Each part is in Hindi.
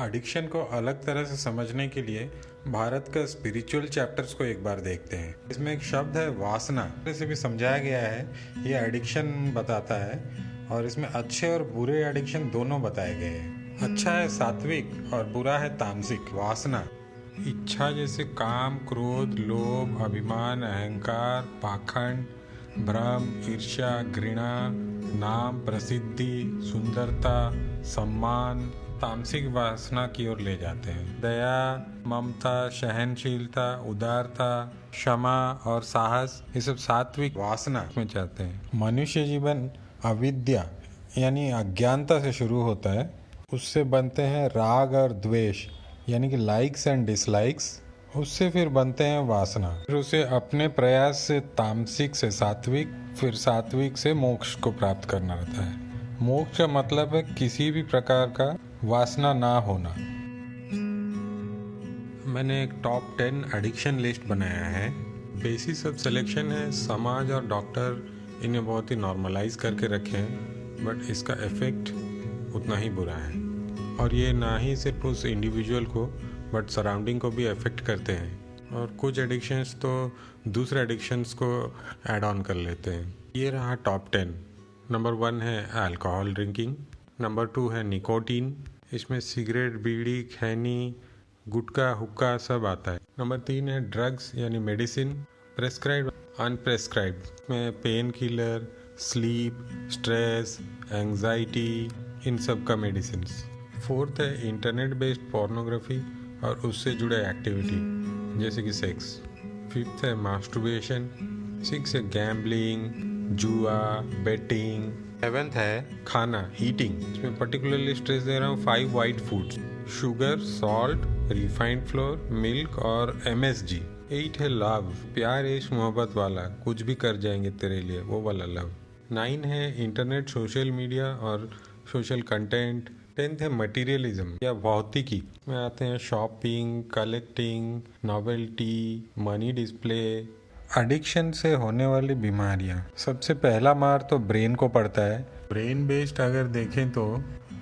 एडिक्शन को अलग तरह से समझने के लिए भारत का स्पिरिचुअल चैप्टर्स को एक बार देखते हैं। इसमें एक शब्द है वासना, इसे भी समझाया गया है। ये एडिक्शन बताता है और इसमें अच्छे और बुरे एडिक्शन दोनों बताए गए हैं। अच्छा है सात्विक और बुरा है तामसिक। वासना इच्छा जैसे काम, क्रोध, लोभ, अभिमान, अहंकार, पाखंड, भ्रम, ईर्ष्या, घृणा, नाम, प्रसिद्धि, सुंदरता, सम्मान तामसिक वासना की ओर ले जाते हैं। दया, ममता, सहनशीलता, उदारता, क्षमा और साहस, ये सब सात्विक वासना में जाते हैं। मनुष्य जीवन अविद्या यानी अज्ञानता से शुरू होता है। उससे बनते हैं राग और द्वेष यानी कि लाइक्स एंड डिसलाइक्स। उससे फिर बनते हैं वासना। फिर उसे अपने प्रयास से तामसिक से सात्विक, फिर सात्विक से मोक्ष को प्राप्त करना रहता है। मोक्ष का मतलब है किसी भी प्रकार का वासना ना होना। मैंने एक टॉप 10 एडिक्शन लिस्ट बनाया है। बेसिस ऑफ सिलेक्शन है समाज और डॉक्टर इन्हें बहुत ही नॉर्मलाइज करके रखे हैं, बट इसका इफेक्ट उतना ही बुरा है। और ये ना ही सिर्फ उस इंडिविजुअल को बट सराउंडिंग को भी अफेक्ट करते हैं। और कुछ एडिक्शंस तो दूसरे एडिक्शंस को ऐड ऑन कर लेते हैं। ये रहा टॉप 10। नंबर 1 है अल्कोहल ड्रिंकिंग। नंबर 2 है निकोटीन। इसमें सिगरेट, बीड़ी, खैनी, गुटखा, हुक्का सब आता है। नंबर 3 है ड्रग्स यानी मेडिसिन, प्रेस्क्राइब, अनप्रेस्क्राइब में painkiller, sleep, stress, anxiety, इन सब का मेडिसिन। 4th है इंटरनेट बेस्ड पोर्नोग्राफी और उससे जुड़े एक्टिविटी जैसे कि सेक्स। 5th है मास्टरबेशन। 6th है गैम्बलिंग, जुआ, बेटिंग। 7th है खाना, ईटिंग। इसमें पर्टिकुलरली स्ट्रेस दे रहा हूँ 5 white foods, sugar, salt, refined floor, milk और MSG। 8 है लव, प्यार, इश्क, मोहब्बत वाला, कुछ भी कर जाएंगे तेरे लिए, वो वाला लव। 9 है इंटरनेट, सोशल मीडिया और सोशल कंटेंट। 10th है मटेरियलिज्म या भौतिकी में आते हैं shopping, collecting, novelty, money display. Addiction से होने वाली बीमारियां, सबसे पहला मार तो ब्रेन को पड़ता है। ब्रेन बेस्ड अगर देखें तो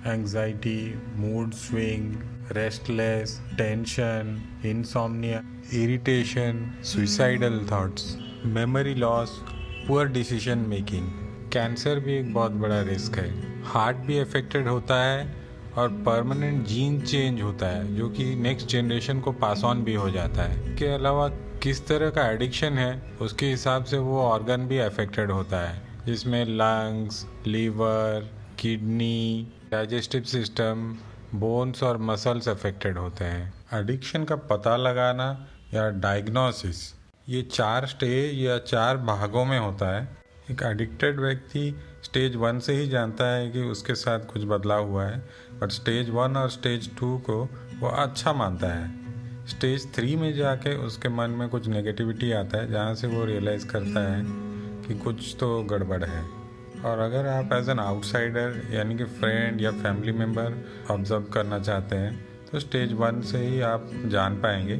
anxiety, mood swing, restless, tension, insomnia, irritation, suicidal thoughts, memory loss, poor decision making. Cancer भी एक बहुत बड़ा रिस्क है। हार्ट भी अफेक्टेड होता है और परमानेंट जीन चेंज होता है जो कि नेक्स्ट जनरेशन को पास ऑन भी हो जाता है। इसके अलावा किस तरह का एडिक्शन है उसके हिसाब से वो ऑर्गन भी अफेक्टेड होता है, जिसमें lungs, liver, kidney, digestive system, bones और मसल्स अफेक्टेड होते हैं। एडिक्शन का पता लगाना या डायग्नोसिस, ये 4 स्टेज या 4 भागों में होता है। एक एडिक्टेड व्यक्ति स्टेज 1 से ही जानता है कि उसके साथ कुछ बदलाव हुआ है, बट स्टेज 1 और स्टेज 2 को वो अच्छा मानता है। स्टेज 3 में जाके उसके मन में कुछ नेगेटिविटी आता है, जहाँ से वो रियलाइज़ करता है कि कुछ तो गड़बड़ है। और अगर आप एज एन आउटसाइडर यानी कि फ्रेंड या फैमिली मेम्बर ऑब्जर्व करना चाहते हैं तो स्टेज 1 से ही आप जान पाएंगे।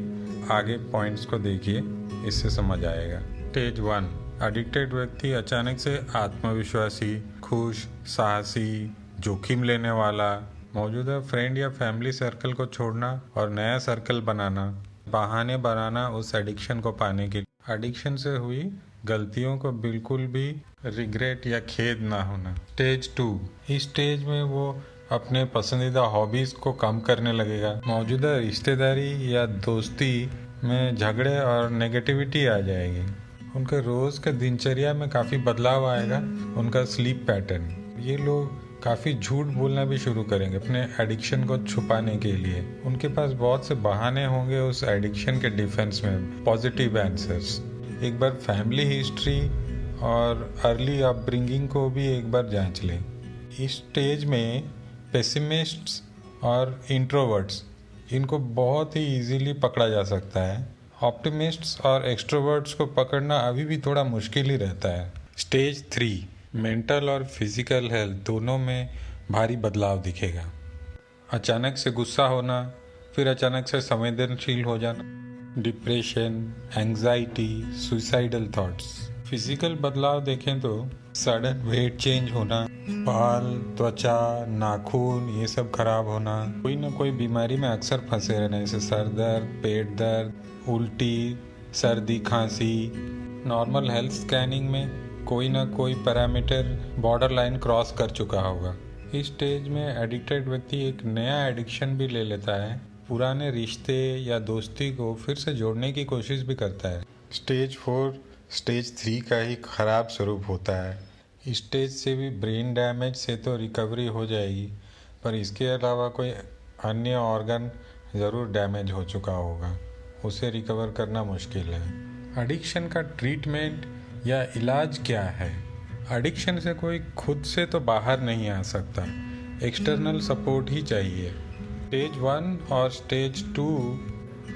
आगे पॉइंट्स को देखिए, इससे समझ आएगा। स्टेज 1, एडिक्टेड व्यक्ति अचानक से आत्मविश्वासी, खुश, साहसी, जोखिम लेने वाला, मौजूदा फ्रेंड या फैमिली सर्कल को छोड़ना और नया सर्कल बनाना, बहाने बनाना उस एडिक्शन को पाने के लिए। एडिक्शन से हुई गलतियों को बिल्कुल भी रिग्रेट या खेद ना होना। स्टेज 2, इस स्टेज में वो अपने पसंदीदा हॉबीज को कम करने लगेगा। मौजूदा रिश्तेदारी या दोस्ती में झगड़े और नेगेटिविटी आ जाएगी। उनके रोज के दिनचर्या में काफ़ी बदलाव आएगा। उनका स्लीप पैटर्न, ये लोग काफ़ी झूठ बोलना भी शुरू करेंगे अपने एडिक्शन को छुपाने के लिए। उनके पास बहुत से बहाने होंगे उस एडिक्शन के डिफेंस में, पॉजिटिव आंसर्स। एक बार फैमिली हिस्ट्री और अर्ली अपब्रिंगिंग को भी एक बार जांच लें। इस स्टेज में पेसिमिस्ट्स और इंट्रोवर्ट्स, इनको बहुत ही इजीली पकड़ा जा सकता है। ऑप्टिमिस्ट्स और एक्सट्रोवर्ट्स को पकड़ना अभी भी थोड़ा मुश्किल ही रहता है। स्टेज 3, मेंटल और फिजिकल हेल्थ दोनों में भारी बदलाव दिखेगा। अचानक से गुस्सा होना, फिर अचानक से संवेदनशील हो जाना, depression, anxiety, suicidal thoughts. Physical बदलाव देखें तो सडन वेट चेंज होना, बाल, त्वचा, नाखून ये सब खराब होना, कोई ना कोई बीमारी में अक्सर फंसे रहना, जैसे सर दर्द, पेट दर्द, उल्टी, सर्दी, खांसी। नॉर्मल हेल्थ स्कैनिंग में कोई ना कोई पैरामीटर बॉर्डर लाइन क्रॉस कर चुका होगा। इस स्टेज में एडिक्टेड व्यक्ति एक नया एडिक्शन भी ले लेता है, पुराने रिश्ते या दोस्ती को फिर से जोड़ने की कोशिश भी करता है। स्टेज 4 स्टेज 3 का ही खराब स्वरूप होता है। इस स्टेज से भी ब्रेन डैमेज से तो रिकवरी हो जाएगी, पर इसके अलावा कोई अन्य ऑर्गन ज़रूर डैमेज हो चुका होगा, उसे रिकवर करना मुश्किल है। एडिक्शन का ट्रीटमेंट या इलाज क्या है? एडिक्शन से कोई खुद से तो बाहर नहीं आ सकता, एक्सटर्नल सपोर्ट ही चाहिए। स्टेज 1 और स्टेज 2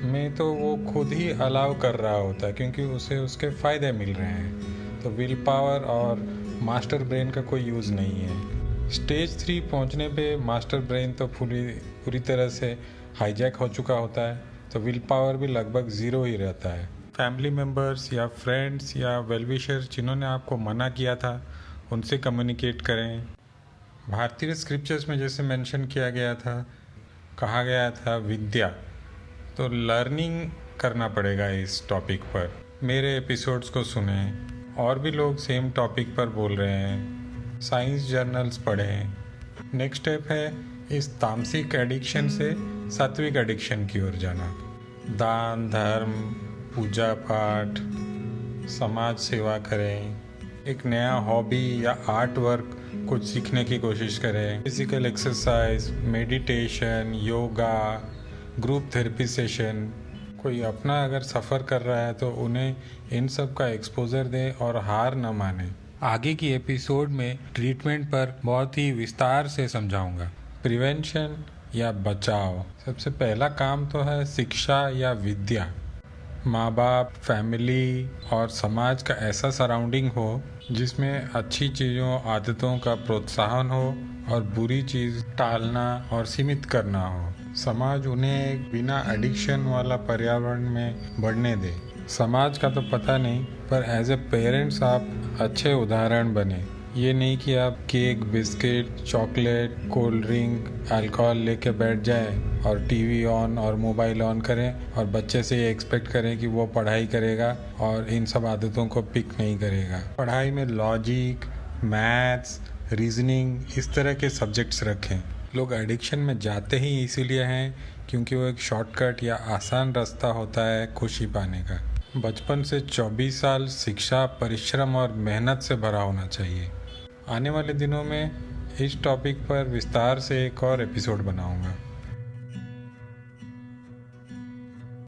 में तो वो खुद ही अलाउ कर रहा होता है, क्योंकि उसे उसके फ़ायदे मिल रहे हैं, तो विल पावर और मास्टर ब्रेन का कोई यूज़ नहीं है। स्टेज 3 पहुंचने पे मास्टर ब्रेन तो पूरी तरह से हाईजैक हो चुका होता है, तो विल पावर भी लगभग ज़ीरो ही रहता है। फैमिली मेम्बर्स या फ्रेंड्स या वेलविशर्स जिन्होंने आपको मना किया था, उनसे कम्युनिकेट करें। भारतीय स्क्रिप्चर्स में जैसे मेंशन किया गया था, कहा गया था विद्या, तो लर्निंग करना पड़ेगा इस टॉपिक पर। मेरे एपिसोड्स को सुने, और भी लोग सेम टॉपिक पर बोल रहे हैं, साइंस जर्नल्स पढ़ें। नेक्स्ट स्टेप है इस तामसिक एडिक्शन से सात्विक एडिक्शन की ओर जाना। दान, धर्म, पूजा पाठ, समाज सेवा करें, एक नया हॉबी या आर्ट वर्क कुछ सीखने की कोशिश करें। Physical exercise, meditation, yoga, group therapy session. कोई अपना अगर सफ़र कर रहा है तो उन्हें इन सब का एक्सपोजर दें और हार न माने। आगे की एपिसोड में ट्रीटमेंट पर बहुत ही विस्तार से समझाऊंगा। प्रिवेंशन या बचाव, सबसे पहला काम तो है शिक्षा या विद्या। माँ बाप, फैमिली और समाज का ऐसा सराउंडिंग हो जिसमें अच्छी चीज़ों, आदतों का प्रोत्साहन हो और बुरी चीज़ टालना और सीमित करना हो। समाज उन्हें एक बिना एडिक्शन वाला पर्यावरण में बढ़ने दे। समाज का तो पता नहीं, पर एज ए पेरेंट्स आप अच्छे उदाहरण बने। ये नहीं कि आप cake, biscuit, chocolate, cold drink, alcohol लेके बैठ जाए और टीवी ऑन और मोबाइल ऑन करें और बच्चे से ये एक्सपेक्ट करें कि वो पढ़ाई करेगा और इन सब आदतों को पिक नहीं करेगा। पढ़ाई में लॉजिक, मैथ्स, रीजनिंग इस तरह के सब्जेक्ट्स रखें। लोग एडिक्शन में जाते ही इसीलिए हैं क्योंकि वो एक शॉर्टकट या आसान रास्ता होता है खुशी पाने का। बचपन से 24 साल शिक्षा, परिश्रम और मेहनत से भरा होना चाहिए। आने वाले दिनों में इस टॉपिक पर विस्तार से एक और एपिसोड बनाऊंगा।